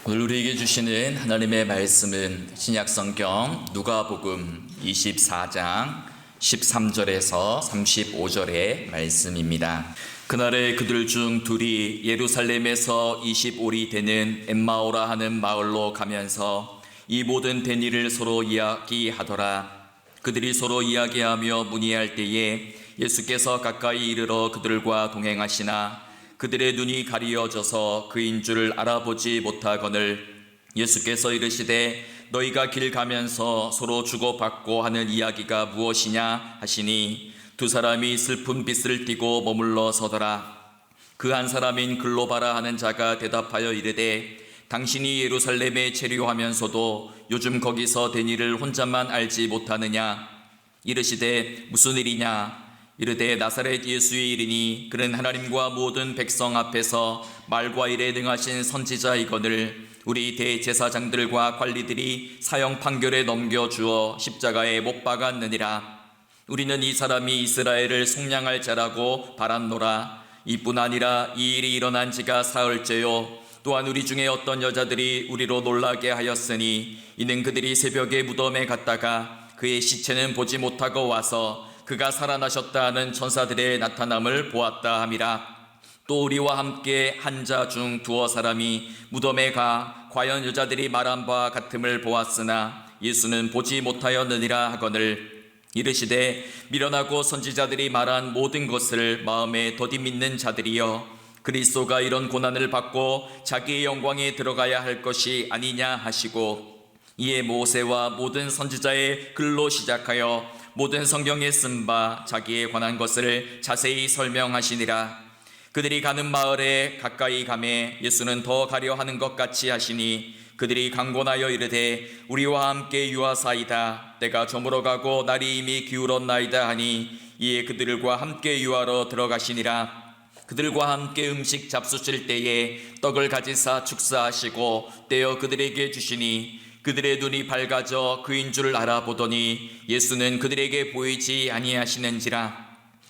오늘 우리에게 주시는 하나님의 말씀은 신약성경 누가복음 24장 13절에서 35절의 말씀입니다. 그날에 그들 중 둘이 예루살렘에서 20올이 되는 엠마오라 하는 마을로 가면서 이 모든 된 일을 서로 이야기하더라. 그들이 서로 이야기하며 문의할 때에 예수께서 가까이 이르러 그들과 동행하시나 그들의 눈이 가리어져서 그인 줄 알아보지 못하거늘 예수께서 이르시되 너희가 길 가면서 서로 주고받고 하는 이야기가 무엇이냐 하시니 두 사람이 슬픈 빛을 띠고 머물러 서더라. 그 한 사람인 글로바라 하는 자가 대답하여 이르되 당신이 예루살렘에 체류하면서도 요즘 거기서 된 일을 혼자만 알지 못하느냐. 이르시되 무슨 일이냐. 이르되 나사렛 예수의 일이니 그는 하나님과 모든 백성 앞에서 말과 일에 능하신 선지자이거늘 우리 대제사장들과 관리들이 사형 판결에 넘겨주어 십자가에 못 박았느니라. 우리는 이 사람이 이스라엘을 속량할 자라고 바랐노라. 이뿐 아니라 이 일이 일어난 지가 사흘째요. 또한 우리 중에 어떤 여자들이 우리로 놀라게 하였으니 이는 그들이 새벽에 무덤에 갔다가 그의 시체는 보지 못하고 와서 그가 살아나셨다 하는 천사들의 나타남을 보았다 함이라. 또 우리와 함께 한 자 중 두어 사람이 무덤에 가 과연 여자들이 말한 바와 같음을 보았으나 예수는 보지 못하였느니라 하거늘 이르시되 미련하고 선지자들이 말한 모든 것을 마음에 더디 믿는 자들이여 그리스도가 이런 고난을 받고 자기의 영광에 들어가야 할 것이 아니냐 하시고 이에 모세와 모든 선지자의 글로 시작하여 모든 성경에 쓴 바 자기에 관한 것을 자세히 설명하시니라. 그들이 가는 마을에 가까이 가매 예수는 더 가려 하는 것 같이 하시니 그들이 강권하여 이르되 우리와 함께 유하사이다. 때가 저물어 가고 날이 이미 기울었나이다 하니 이에 그들과 함께 유하러 들어가시니라. 그들과 함께 음식 잡수실 때에 떡을 가지사 축사하시고 떼어 그들에게 주시니 그들의 눈이 밝아져 그인 줄 알아보더니 예수는 그들에게 보이지 아니하시는지라.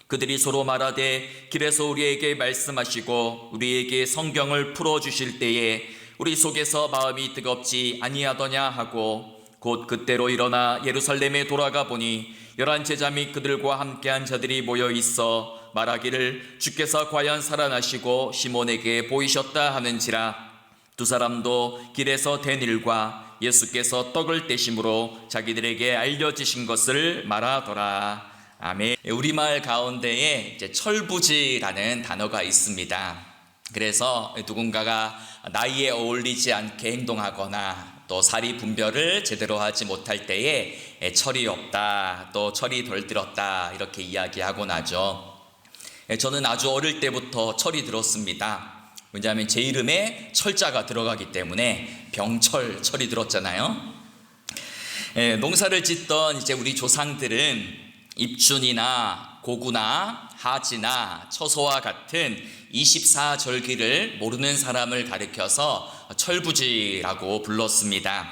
그들이 서로 말하되 길에서 우리에게 말씀하시고 우리에게 성경을 풀어주실 때에 우리 속에서 마음이 뜨겁지 아니하더냐 하고 곧 그때로 일어나 예루살렘에 돌아가 보니 11 제자 및 그들과 함께한 자들이 모여 있어 말하기를 주께서 과연 살아나시고 시몬에게 보이셨다 하는지라. 두 사람도 길에서 된 일과 예수께서 떡을 떼심으로 자기들에게 알려지신 것을 말하더라. 아멘. 우리말 가운데에 이제 철부지라는 단어가 있습니다. 그래서 누군가가 나이에 어울리지 않게 행동하거나 또 사리 분별을 제대로 하지 못할 때에 철이 없다, 또 철이 덜 들었다 이렇게 이야기하곤 하죠. 저는 아주 어릴 때부터 철이 들었습니다. 왜냐하면 제 이름에 철자가 들어가기 때문에 병철, 철이 들었잖아요. 농사를 짓던 이제 우리 조상들은 입춘이나 고구나 하지나 처소와 같은 24절기를 모르는 사람을 가리켜서 철부지라고 불렀습니다.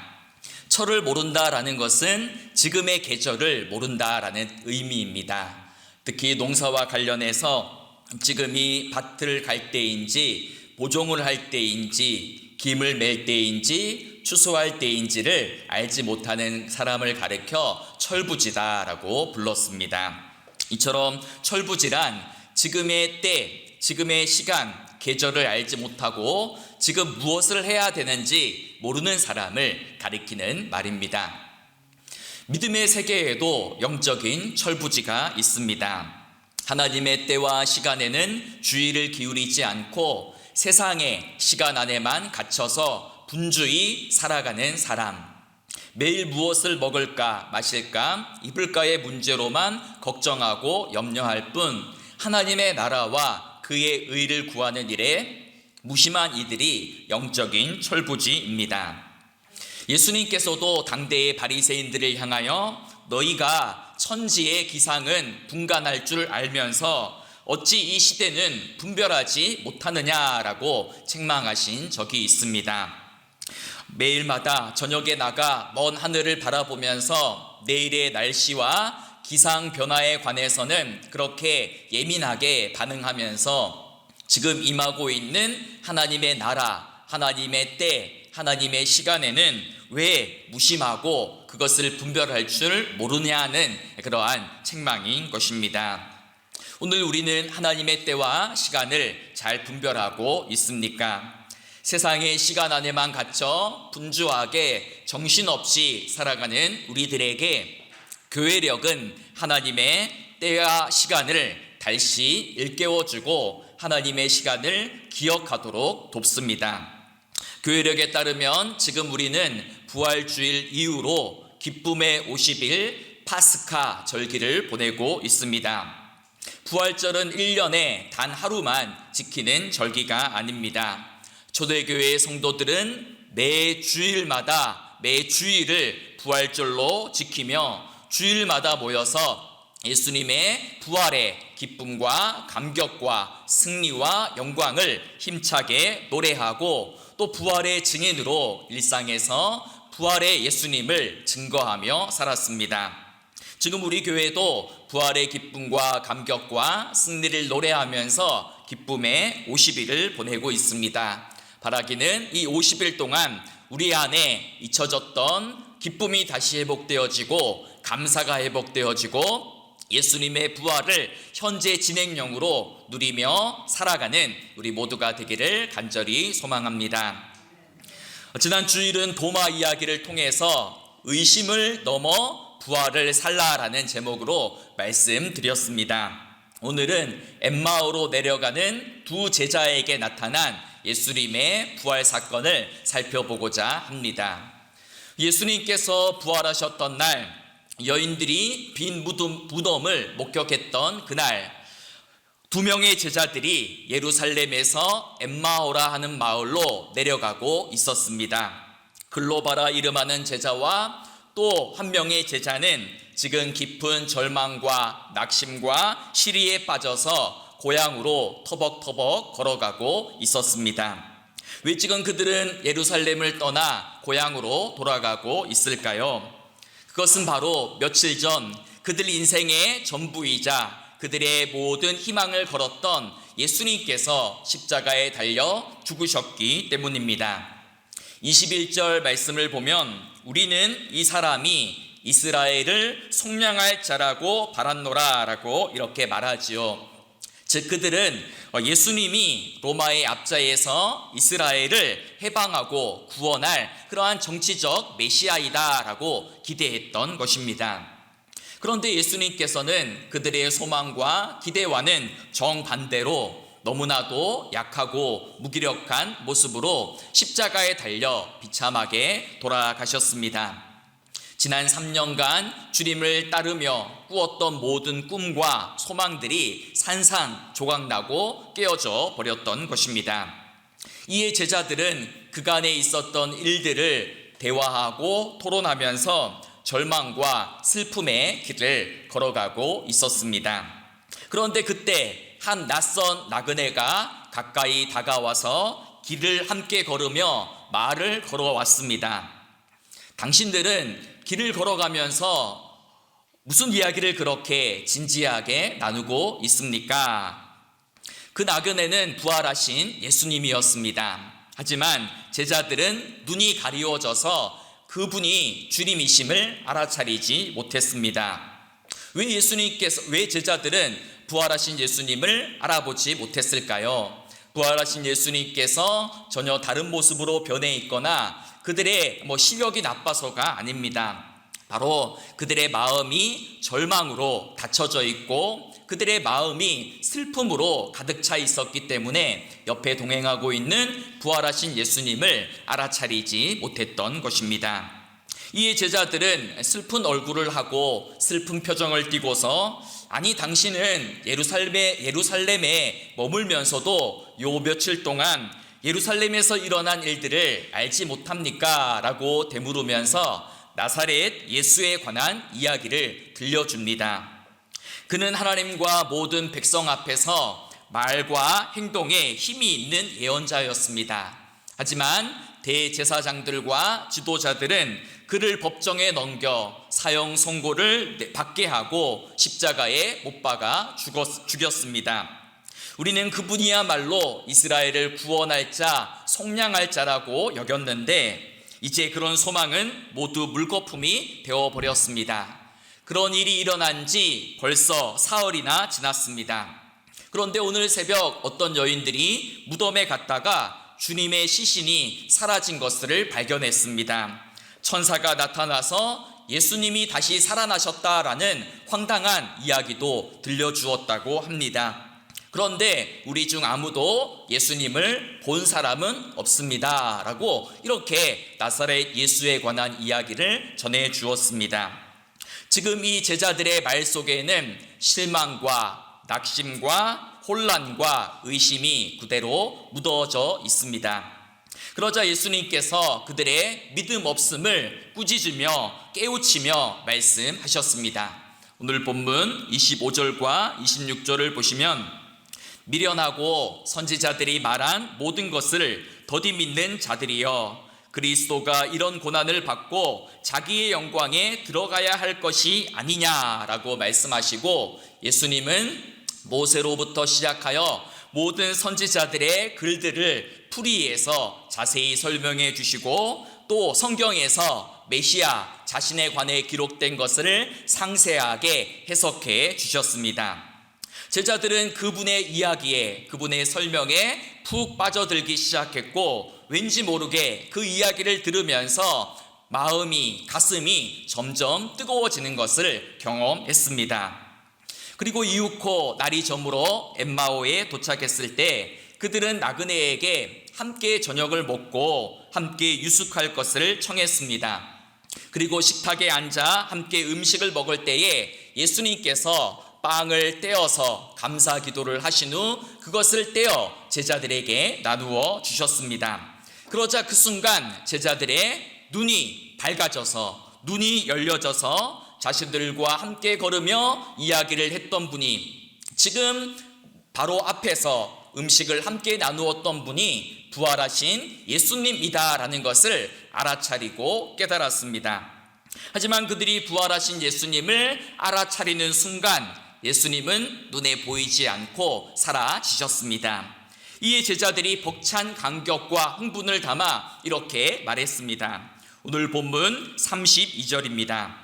철을 모른다라는 것은 지금의 계절을 모른다라는 의미입니다. 특히 농사와 관련해서 지금이 밭을 갈 때인지 보종을 할 때인지 김을 맬 때인지 추수할 때인지를 알지 못하는 사람을 가리켜 철부지다라고 불렀습니다. 이처럼 철부지란 지금의 때, 지금의 시간, 계절을 알지 못하고 지금 무엇을 해야 되는지 모르는 사람을 가리키는 말입니다. 믿음의 세계에도 영적인 철부지가 있습니다. 하나님의 때와 시간에는 주의를 기울이지 않고 세상의 시간 안에만 갇혀서 분주히 살아가는 사람, 매일 무엇을 먹을까 마실까 입을까의 문제로만 걱정하고 염려할 뿐 하나님의 나라와 그의 의를 구하는 일에 무심한 이들이 영적인 철부지입니다. 예수님께서도 당대의 바리새인들을 향하여 너희가 천지의 기상은 분간할 줄 알면서 어찌 이 시대는 분별하지 못하느냐라고 책망하신 적이 있습니다. 매일마다 저녁에 나가 먼 하늘을 바라보면서 내일의 날씨와 기상 변화에 관해서는 그렇게 예민하게 반응하면서 지금 임하고 있는 하나님의 나라, 하나님의 때, 하나님의 시간에는 왜 무심하고 그것을 분별할 줄 모르냐는 그러한 책망인 것입니다. 오늘 우리는 하나님의 때와 시간을 잘 분별하고 있습니까? 세상의 시간 안에만 갇혀 분주하게 정신없이 살아가는 우리들에게 교회력은 하나님의 때와 시간을 다시 일깨워주고 하나님의 시간을 기억하도록 돕습니다. 교회력에 따르면 지금 우리는 부활주일 이후로 기쁨의 50일 파스카 절기를 보내고 있습니다. 부활절은 1년에 단 하루만 지키는 절기가 아닙니다. 초대교회의 성도들은 매 주일을 부활절로 지키며 주일마다 모여서 예수님의 부활의 기쁨과 감격과 승리와 영광을 힘차게 노래하고 또 부활의 증인으로 일상에서 부활의 예수님을 증거하며 살았습니다. 지금 우리 교회도 부활의 기쁨과 감격과 승리를 노래하면서 기쁨의 50일을 보내고 있습니다. 바라기는 이 50일 동안 우리 안에 잊혀졌던 기쁨이 다시 회복되어지고 감사가 회복되어지고 예수님의 부활을 현재 진행형으로 누리며 살아가는 우리 모두가 되기를 간절히 소망합니다. 지난 주일은 도마 이야기를 통해서 의심을 넘어 부활을 살라라는 제목으로 말씀드렸습니다. 오늘은 엠마오로 내려가는 두 제자에게 나타난 예수님의 부활 사건을 살펴보고자 합니다. 예수님께서 부활하셨던 날 여인들이 빈 무덤을 목격했던 그날 두 명의 제자들이 예루살렘에서 엠마오라 하는 마을로 내려가고 있었습니다. 글로바라 이름하는 제자와 또 한 명의 제자는 지금 깊은 절망과 낙심과 시리에 빠져서 고향으로 터벅터벅 걸어가고 있었습니다. 왜 지금 그들은 예루살렘을 떠나 고향으로 돌아가고 있을까요? 그것은 바로 며칠 전 그들 인생의 전부이자 그들의 모든 희망을 걸었던 예수님께서 십자가에 달려 죽으셨기 때문입니다. 21절 말씀을 보면 우리는 이 사람이 이스라엘을 속량할 자라고 바랐노라 라고 이렇게 말하지요. 즉 그들은 예수님이 로마의 압자에서 이스라엘을 해방하고 구원할 그러한 정치적 메시아이다 라고 기대했던 것입니다. 그런데 예수님께서는 그들의 소망과 기대와는 정반대로 너무나도 약하고 무기력한 모습으로 십자가에 달려 비참하게 돌아가셨습니다. 지난 3년간 주님을 따르며 꾸었던 모든 꿈과 소망들이 산산조각나고 깨어져 버렸던 것입니다. 이에 제자들은 그간에 있었던 일들을 대화하고 토론하면서 절망과 슬픔의 길을 걸어가고 있었습니다. 그런데 그때 한 낯선 나그네가 가까이 다가와서 길을 함께 걸으며 말을 걸어왔습니다. 당신들은 길을 걸어가면서 무슨 이야기를 그렇게 진지하게 나누고 있습니까? 그 나그네는 부활하신 예수님이었습니다. 하지만 제자들은 눈이 가리워져서 그분이 주님이심을 알아차리지 못했습니다. 왜 제자들은 부활하신 예수님을 알아보지 못했을까요? 부활하신 예수님께서 전혀 다른 모습으로 변해 있거나 그들의 실력이 나빠서가 아닙니다. 바로 그들의 마음이 절망으로 닫혀져 있고 그들의 마음이 슬픔으로 가득 차 있었기 때문에 옆에 동행하고 있는 부활하신 예수님을 알아차리지 못했던 것입니다. 이에 제자들은 슬픈 얼굴을 하고 슬픈 표정을 띠고서 아니 당신은 예루살렘에 머물면서도 요 며칠 동안 예루살렘에서 일어난 일들을 알지 못합니까? 라고 되물으면서 나사렛 예수에 관한 이야기를 들려줍니다. 그는 하나님과 모든 백성 앞에서 말과 행동에 힘이 있는 예언자였습니다. 하지만 대제사장들과 지도자들은 그를 법정에 넘겨 사형 선고를 받게 하고 십자가에 못 박아 죽였습니다. 우리는 그분이야말로 이스라엘을 구원할 자, 속량할 자라고 여겼는데 이제 그런 소망은 모두 물거품이 되어버렸습니다. 그런 일이 일어난 지 벌써 사흘이나 지났습니다. 그런데 오늘 새벽 어떤 여인들이 무덤에 갔다가 주님의 시신이 사라진 것을 발견했습니다. 천사가 나타나서 예수님이 다시 살아나셨다라는 황당한 이야기도 들려주었다고 합니다. 그런데 우리 중 아무도 예수님을 본 사람은 없습니다 라고 이렇게 나사렛 예수에 관한 이야기를 전해 주었습니다. 지금 이 제자들의 말 속에는 실망과 낙심과 혼란과 의심이 그대로 묻어져 있습니다. 그러자 예수님께서 그들의 믿음 없음을 꾸짖으며 깨우치며 말씀하셨습니다. 오늘 본문 25절과 26절을 보시면 미련하고 선지자들이 말한 모든 것을 더디 믿는 자들이여, 그리스도가 이런 고난을 받고 자기의 영광에 들어가야 할 것이 아니냐라고 말씀하시고, 예수님은 모세로부터 시작하여 모든 선지자들의 글들을 풀이해서 자세히 설명해 주시고, 또 성경에서 메시아 자신에 관해 기록된 것을 상세하게 해석해 주셨습니다. 제자들은 그분의 이야기에, 그분의 설명에 푹 빠져들기 시작했고, 왠지 모르게 그 이야기를 들으면서 마음이, 가슴이 점점 뜨거워지는 것을 경험했습니다. 그리고 이윽고 날이 저물어 엠마오에 도착했을 때 그들은 나그네에게 함께 저녁을 먹고 함께 유숙할 것을 청했습니다. 그리고 식탁에 앉아 함께 음식을 먹을 때에 예수님께서 빵을 떼어서 감사 기도를 하신 후 그것을 떼어 제자들에게 나누어 주셨습니다. 그러자 그 순간 제자들의 눈이 밝아져서, 눈이 열려져서 자신들과 함께 걸으며 이야기를 했던 분이, 지금 바로 앞에서 음식을 함께 나누었던 분이 부활하신 예수님이다라는 것을 알아차리고 깨달았습니다. 하지만 그들이 부활하신 예수님을 알아차리는 순간 예수님은 눈에 보이지 않고 사라지셨습니다. 이에 제자들이 벅찬 감격과 흥분을 담아 이렇게 말했습니다. 오늘 본문 32절입니다.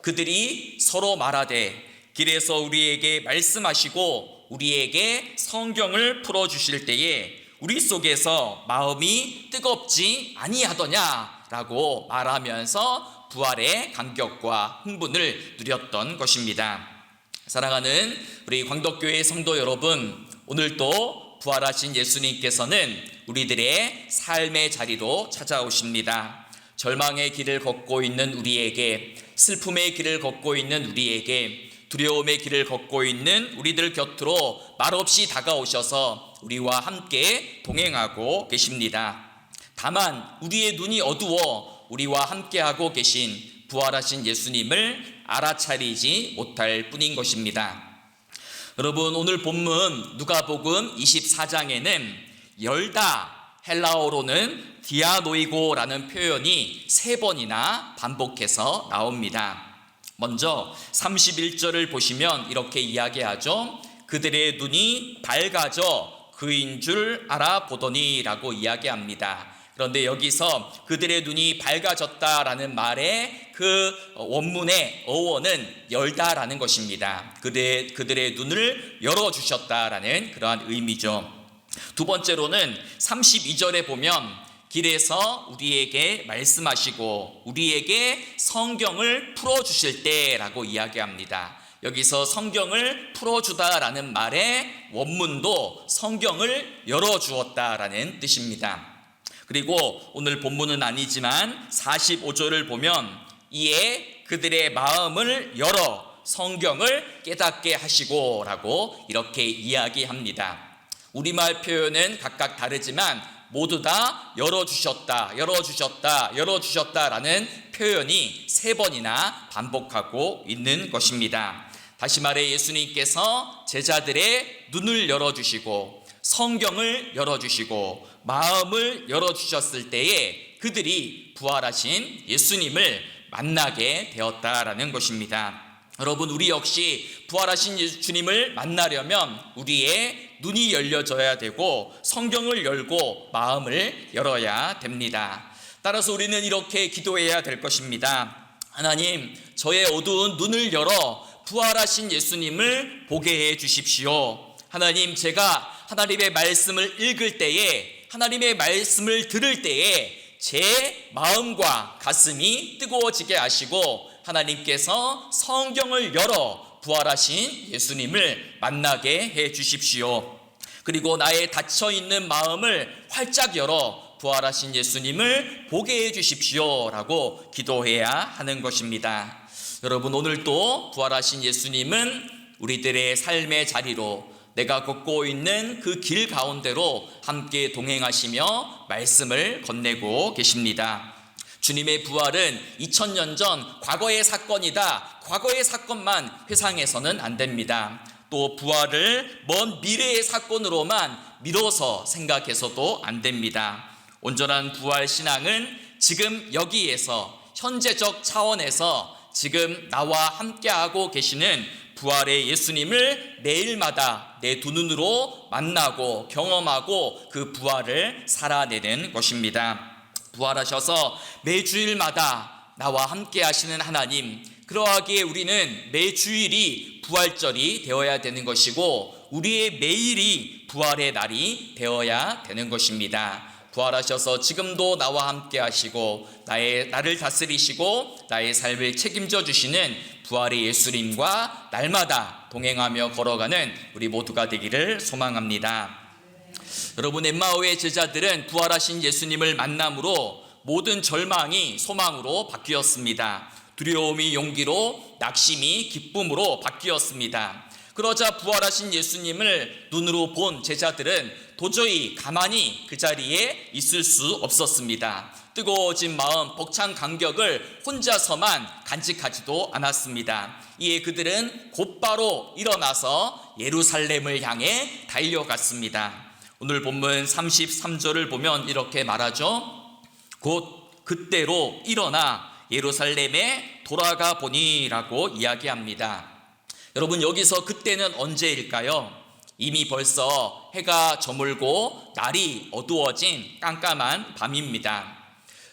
그들이 서로 말하되 길에서 우리에게 말씀하시고 우리에게 성경을 풀어주실 때에 우리 속에서 마음이 뜨겁지 아니하더냐라고 말하면서 부활의 감격과 흥분을 누렸던 것입니다. 사랑하는 우리 광덕교회 성도 여러분, 오늘도 부활하신 예수님께서는 우리들의 삶의 자리로 찾아오십니다. 절망의 길을 걷고 있는 우리에게, 슬픔의 길을 걷고 있는 우리에게, 두려움의 길을 걷고 있는 우리들 곁으로 말없이 다가오셔서 우리와 함께 동행하고 계십니다. 다만 우리의 눈이 어두워 우리와 함께하고 계신 부활하신 예수님을 알아차리지 못할 뿐인 것입니다. 여러분, 오늘 본문 누가복음 24장에는 열다, 헬라어로는 디아노이고라는 표현이 3번이나 반복해서 나옵니다. 먼저 31절을 보시면 이렇게 이야기하죠. 그들의 눈이 밝아져 그인 줄 알아보더니 라고 이야기합니다. 그런데 여기서 그들의 눈이 밝아졌다라는 말의 그 원문의 어원은 열다라는 것입니다. 그들의 눈을 열어주셨다라는 그러한 의미죠. 두 번째로는 32절에 보면 길에서 우리에게 말씀하시고 우리에게 성경을 풀어주실 때라고 이야기합니다. 여기서 성경을 풀어주다라는 말의 원문도 성경을 열어주었다라는 뜻입니다. 그리고 오늘 본문은 아니지만 45절을 보면 이에 그들의 마음을 열어 성경을 깨닫게 하시고 라고 이렇게 이야기합니다. 우리말 표현은 각각 다르지만 모두 다 열어주셨다, 열어주셨다, 열어주셨다라는 표현이 3번이나 반복하고 있는 것입니다. 다시 말해 예수님께서 제자들의 눈을 열어주시고 성경을 열어주시고 마음을 열어주셨을 때에 그들이 부활하신 예수님을 만나게 되었다라는 것입니다. 여러분, 우리 역시 부활하신 주님을 만나려면 우리의 눈이 열려져야 되고 성경을 열고 마음을 열어야 됩니다. 따라서 우리는 이렇게 기도해야 될 것입니다. 하나님, 저의 어두운 눈을 열어 부활하신 예수님을 보게 해 주십시오. 하나님, 제가 하나님의 말씀을 읽을 때에, 하나님의 말씀을 들을 때에 제 마음과 가슴이 뜨거워지게 하시고 하나님께서 성경을 열어 부활하신 예수님을 만나게 해 주십시오. 그리고 나의 닫혀있는 마음을 활짝 열어 부활하신 예수님을 보게 해 주십시오 라고 기도해야 하는 것입니다. 여러분, 오늘도 부활하신 예수님은 우리들의 삶의 자리로, 내가 걷고 있는 그 길 가운데로 함께 동행하시며 말씀을 건네고 계십니다. 주님의 부활은 2000년 전 과거의 사건이다, 과거의 사건만 회상해서는 안 됩니다. 또 부활을 먼 미래의 사건으로만 미뤄서 생각해서도 안 됩니다. 온전한 부활 신앙은 지금 여기에서, 현재적 차원에서 지금 나와 함께하고 계시는 부활의 예수님을 매일마다 내 두 눈으로 만나고 경험하고 그 부활을 살아내는 것입니다. 부활하셔서 매주일마다 나와 함께 하시는 하나님, 그러하기에 우리는 매주일이 부활절이 되어야 되는 것이고 우리의 매일이 부활의 날이 되어야 되는 것입니다. 부활하셔서 지금도 나와 함께 하시고 나를 다스리시고 나의 삶을 책임져 주시는 부활의 예수님과 날마다 동행하며 걸어가는 우리 모두가 되기를 소망합니다. 여러분, 엠마오의 제자들은 부활하신 예수님을 만남으로 모든 절망이 소망으로 바뀌었습니다. 두려움이 용기로, 낙심이 기쁨으로 바뀌었습니다. 그러자 부활하신 예수님을 눈으로 본 제자들은 도저히 가만히 그 자리에 있을 수 없었습니다. 뜨거워진 마음, 벅찬 감격을 혼자서만 간직하지도 않았습니다. 이에 그들은 곧바로 일어나서 예루살렘을 향해 달려갔습니다. 오늘 본문 33절을 보면 이렇게 말하죠. 곧 그때로 일어나 예루살렘에 돌아가 보니라고 이야기합니다. 여러분, 여기서 그때는 언제일까요? 이미 벌써 해가 저물고 날이 어두워진 깜깜한 밤입니다.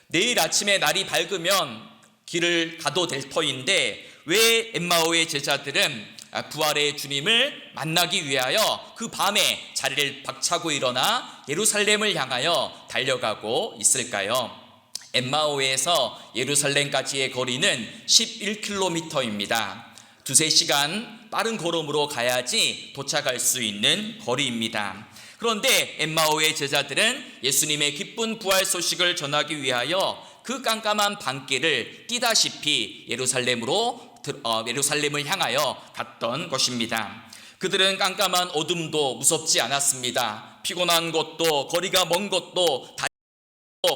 내일 아침에 날이 밝으면 길을 가도 될 터인데 왜 엠마오의 제자들은 부활의 주님을 만나기 위하여 그 밤에 자리를 박차고 일어나 예루살렘을 향하여 달려가고 있을까요? 엠마오에서 예루살렘까지의 거리는 11km입니다. 두세 시간 빠른 걸음으로 가야지 도착할 수 있는 거리입니다. 그런데 엠마오의 제자들은 예수님의 기쁜 부활 소식을 전하기 위하여 그 깜깜한 밤길을 뛰다시피 예루살렘을 향하여 갔던 것입니다. 그들은 깜깜한 어둠도 무섭지 않았습니다. 피곤한 것도, 거리가 먼 것도 다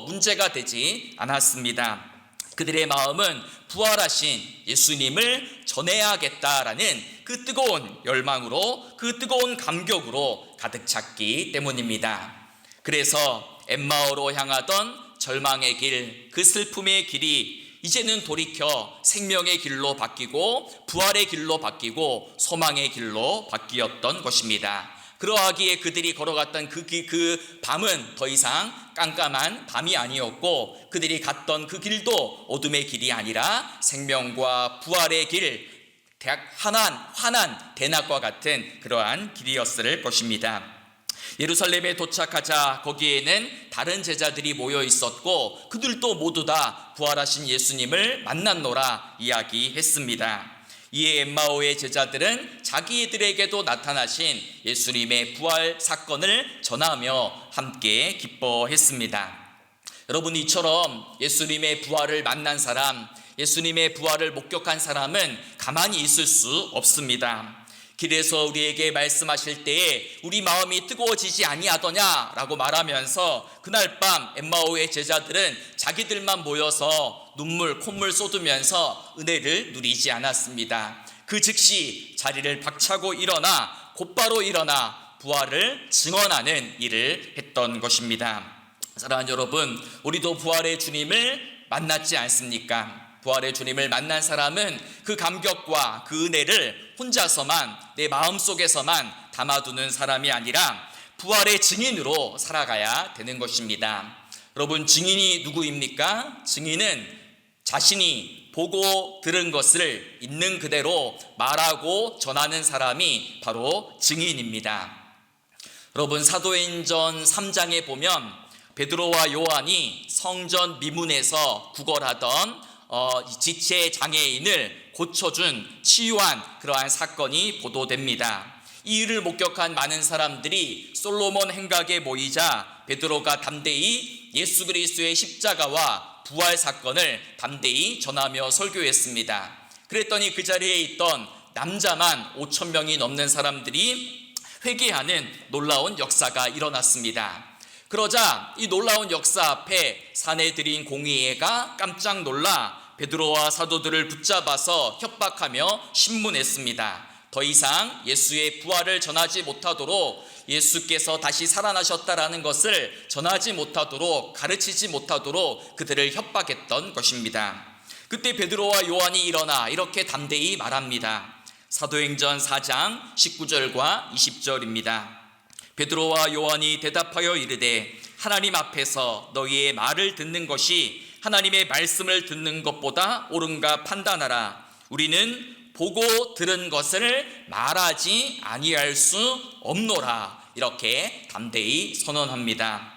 문제가 되지 않았습니다. 그들의 마음은 부활하신 예수님을 전해야겠다라는 그 뜨거운 열망으로, 그 뜨거운 감격으로 가득 찼기 때문입니다. 그래서 엠마오로 향하던 절망의 길, 그 슬픔의 길이 이제는 돌이켜 생명의 길로 바뀌고 부활의 길로 바뀌고 소망의 길로 바뀌었던 것입니다. 그러하기에 그들이 걸어갔던 그 밤은 더 이상 깜깜한 밤이 아니었고 그들이 갔던 그 길도 어둠의 길이 아니라 생명과 부활의 길, 환한 대낮과 같은 그러한 길이었을 것입니다. 예루살렘에 도착하자 거기에는 다른 제자들이 모여 있었고 그들도 모두 다 부활하신 예수님을 만났노라 이야기했습니다. 이에 엠마오의 제자들은 자기들에게도 나타나신 예수님의 부활 사건을 전하며 함께 기뻐했습니다. 여러분, 이처럼 예수님의 부활을 만난 사람, 예수님의 부활을 목격한 사람은 가만히 있을 수 없습니다. 길에서 우리에게 말씀하실 때에 우리 마음이 뜨거워지지 아니하더냐라고 말하면서 그날 밤 엠마오의 제자들은 자기들만 모여서 눈물 콧물 쏟으면서 은혜를 누리지 않았습니다. 그 즉시 자리를 박차고 곧바로 일어나 부활을 증언하는 일을 했던 것입니다. 사랑하는 여러분, 우리도 부활의 주님을 만났지 않습니까? 부활의 주님을 만난 사람은 그 감격과 그 은혜를 혼자서만, 내 마음속에서만 담아두는 사람이 아니라 부활의 증인으로 살아가야 되는 것입니다. 여러분, 증인이 누구입니까? 증인은 자신이 보고 들은 것을 있는 그대로 말하고 전하는 사람이 바로 증인입니다. 여러분, 사도행전 3장에 보면 베드로와 요한이 성전 미문에서 구걸하던 지체 장애인을 고쳐준 치유한 그러한 사건이 보도됩니다. 이 일을 목격한 많은 사람들이 솔로몬 행각에 모이자 베드로가 담대히 예수 그리스도의 십자가와 부활 사건을 담대히 전하며 설교했습니다. 그랬더니 그 자리에 있던 남자만 5천 명이 넘는 사람들이 회개하는 놀라운 역사가 일어났습니다. 그러자 이 놀라운 역사 앞에 사내들인 공의회가 깜짝 놀라 베드로와 사도들을 붙잡아서 협박하며 신문했습니다. 더 이상 예수의 부활을 전하지 못하도록, 예수께서 다시 살아나셨다라는 것을 전하지 못하도록, 가르치지 못하도록 그들을 협박했던 것입니다. 그때 베드로와 요한이 일어나 이렇게 담대히 말합니다. 사도행전 4장 19절과 20절입니다. 베드로와 요한이 대답하여 이르되 하나님 앞에서 너희의 말을 듣는 것이 하나님의 말씀을 듣는 것보다 옳은가 판단하라. 우리는 보고 들은 것을 말하지 아니할 수 없노라. 이렇게 담대히 선언합니다.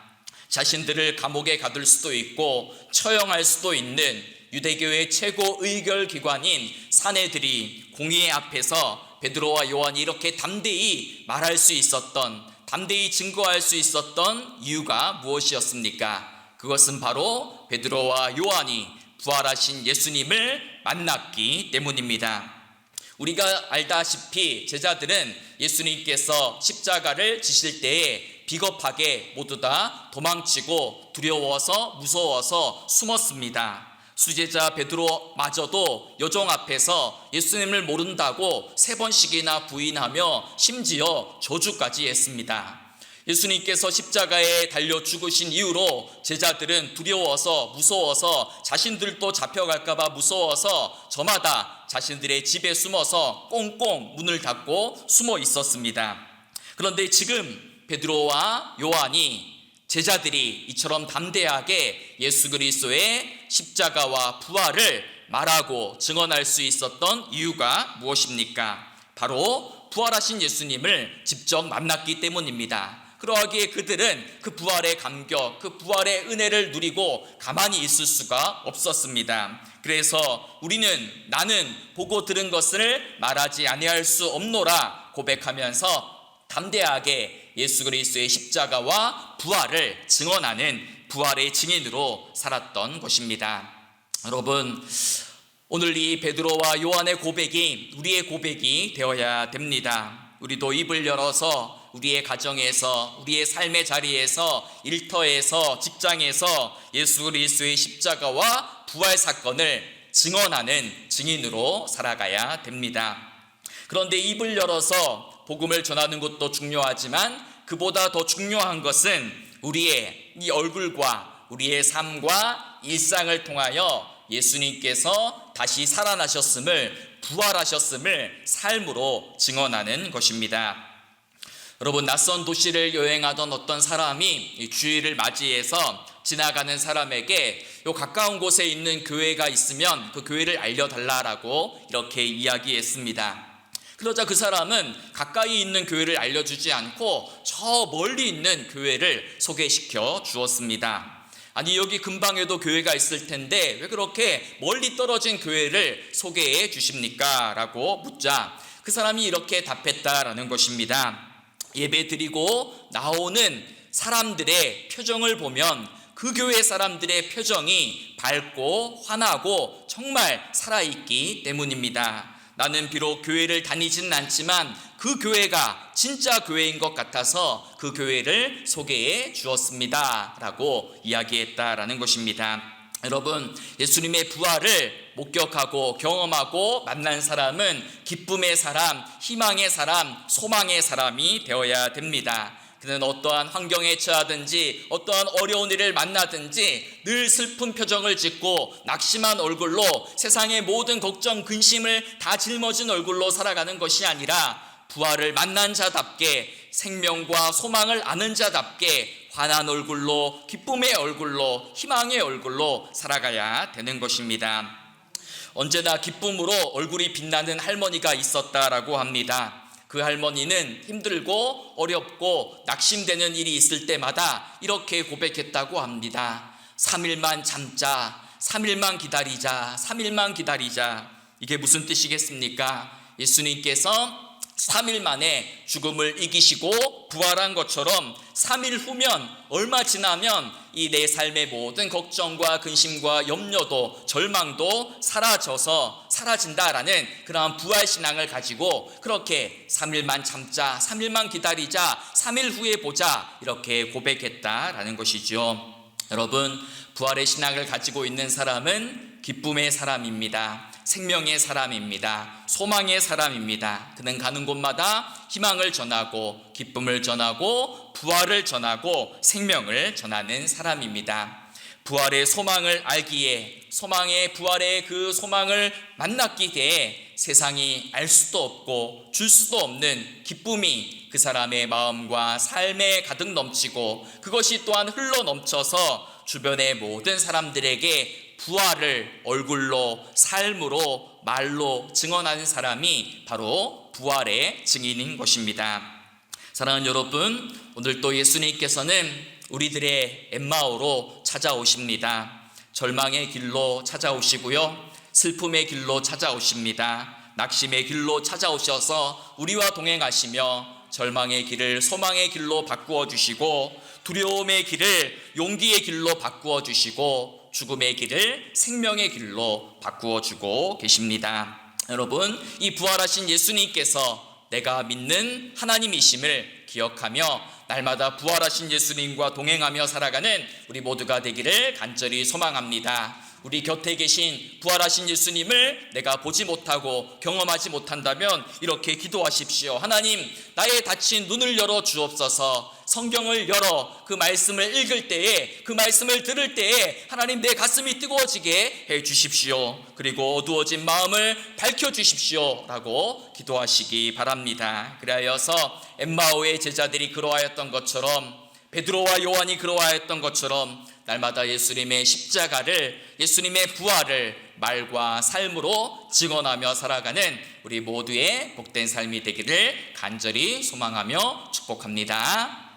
자신들을 감옥에 가둘 수도 있고 처형할 수도 있는 유대교의 최고 의결기관인 사내들이 공의회 앞에서 베드로와 요한이 이렇게 담대히 말할 수 있었던, 담대히 증거할 수 있었던 이유가 무엇이었습니까? 그것은 바로 베드로와 요한이 부활하신 예수님을 만났기 때문입니다. 우리가 알다시피 제자들은 예수님께서 십자가를 지실 때에 비겁하게 모두 다 도망치고 두려워서 무서워서 숨었습니다. 수제자 베드로마저도 요정 앞에서 예수님을 모른다고 3번씩이나 부인하며 심지어 저주까지 했습니다. 예수님께서 십자가에 달려 죽으신 이후로 제자들은 두려워서 무서워서, 자신들도 잡혀갈까 봐 무서워서 저마다 자신들의 집에 숨어서 꽁꽁 문을 닫고 숨어 있었습니다. 그런데 지금 베드로와 요한이, 제자들이 이처럼 담대하게 예수 그리스도의 십자가와 부활을 말하고 증언할 수 있었던 이유가 무엇입니까? 바로 부활하신 예수님을 직접 만났기 때문입니다. 그러하기에 그들은 그 부활의 감격, 그 부활의 은혜를 누리고 가만히 있을 수가 없었습니다. 그래서 나는 보고 들은 것을 말하지 아니할 수 없노라 고백하면서 담대하게 예수 그리스도의 십자가와 부활을 증언하는 부활의 증인으로 살았던 것입니다. 여러분, 오늘 이 베드로와 요한의 고백이 우리의 고백이 되어야 됩니다. 우리도 입을 열어서 우리의 가정에서, 우리의 삶의 자리에서, 일터에서, 직장에서 예수 그리스도의 십자가와 부활 사건을 증언하는 증인으로 살아가야 됩니다. 그런데 입을 열어서 복음을 전하는 것도 중요하지만 그보다 더 중요한 것은 우리의 이 얼굴과 우리의 삶과 일상을 통하여 예수님께서 다시 살아나셨음을, 부활하셨음을 삶으로 증언하는 것입니다. 여러분, 낯선 도시를 여행하던 어떤 사람이 주일을 맞이해서 지나가는 사람에게 요 가까운 곳에 있는 교회가 있으면 그 교회를 알려달라고 이렇게 이야기했습니다. 그러자 그 사람은 가까이 있는 교회를 알려주지 않고 저 멀리 있는 교회를 소개시켜 주었습니다. 아니, 여기 근방에도 교회가 있을 텐데 왜 그렇게 멀리 떨어진 교회를 소개해 주십니까? 라고 묻자 그 사람이 이렇게 답했다라는 것입니다. 예배 드리고 나오는 사람들의 표정을 보면 그 교회 사람들의 표정이 밝고 환하고 정말 살아있기 때문입니다. 나는 비록 교회를 다니지는 않지만 그 교회가 진짜 교회인 것 같아서 그 교회를 소개해 주었습니다 라고 이야기했다라는 것입니다. 여러분, 예수님의 부활을 목격하고 경험하고 만난 사람은 기쁨의 사람, 희망의 사람, 소망의 사람이 되어야 됩니다. 그는 어떠한 환경에 처하든지 어떠한 어려운 일을 만나든지 늘 슬픈 표정을 짓고 낙심한 얼굴로 세상의 모든 걱정, 근심을 다 짊어진 얼굴로 살아가는 것이 아니라 부활을 만난 자답게 생명과 소망을 아는 자답게 환한 얼굴로, 기쁨의 얼굴로, 희망의 얼굴로 살아가야 되는 것입니다. 언제나 기쁨으로 얼굴이 빛나는 할머니가 있었다라고 합니다. 그 할머니는 힘들고 어렵고 낙심되는 일이 있을 때마다 이렇게 고백했다고 합니다. 3일만 참자, 3일만 기다리자, 3일만 기다리자. 이게 무슨 뜻이겠습니까? 예수님께서 3일 만에 죽음을 이기시고 부활한 것처럼 3일 후면, 얼마 지나면 이 내 삶의 모든 걱정과 근심과 염려도 절망도 사라진다라는 그러한 부활신앙을 가지고 그렇게 3일만 참자, 3일만 기다리자, 3일 후에 보자 이렇게 고백했다라는 것이죠. 여러분, 부활의 신앙을 가지고 있는 사람은 기쁨의 사람입니다. 생명의 사람입니다. 소망의 사람입니다. 그는 가는 곳마다 희망을 전하고 기쁨을 전하고 부활을 전하고 생명을 전하는 사람입니다. 부활의 소망을 알기에, 소망의 부활의 그 소망을 만났기에 세상이 알 수도 없고 줄 수도 없는 기쁨이 그 사람의 마음과 삶에 가득 넘치고 그것이 또한 흘러 넘쳐서 주변의 모든 사람들에게 부활을 얼굴로, 삶으로, 말로 증언하는 사람이 바로 부활의 증인인 것입니다. 사랑하는 여러분, 오늘 또 예수님께서는 우리들의 엠마오로 찾아오십니다. 절망의 길로 찾아오시고요, 슬픔의 길로 찾아오십니다. 낙심의 길로 찾아오셔서 우리와 동행하시며 절망의 길을 소망의 길로 바꾸어 주시고 두려움의 길을 용기의 길로 바꾸어 주시고 죽음의 길을 생명의 길로 바꾸어 주고 계십니다. 여러분, 이 부활하신 예수님께서 내가 믿는 하나님이심을 기억하며 날마다 부활하신 예수님과 동행하며 살아가는 우리 모두가 되기를 간절히 소망합니다. 우리 곁에 계신 부활하신 예수님을 내가 보지 못하고 경험하지 못한다면 이렇게 기도하십시오. 하나님, 나의 닫힌 눈을 열어 주옵소서. 성경을 열어 그 말씀을 읽을 때에, 그 말씀을 들을 때에 하나님 내 가슴이 뜨거워지게 해 주십시오. 그리고 어두워진 마음을 밝혀 주십시오 라고 기도하시기 바랍니다. 그리하여서 엠마오의 제자들이 그러하였던 것처럼, 베드로와 요한이 그러하였던 것처럼 날마다 예수님의 십자가를, 예수님의 부활을 말과 삶으로 증언하며 살아가는 우리 모두의 복된 삶이 되기를 간절히 소망하며 축복합니다.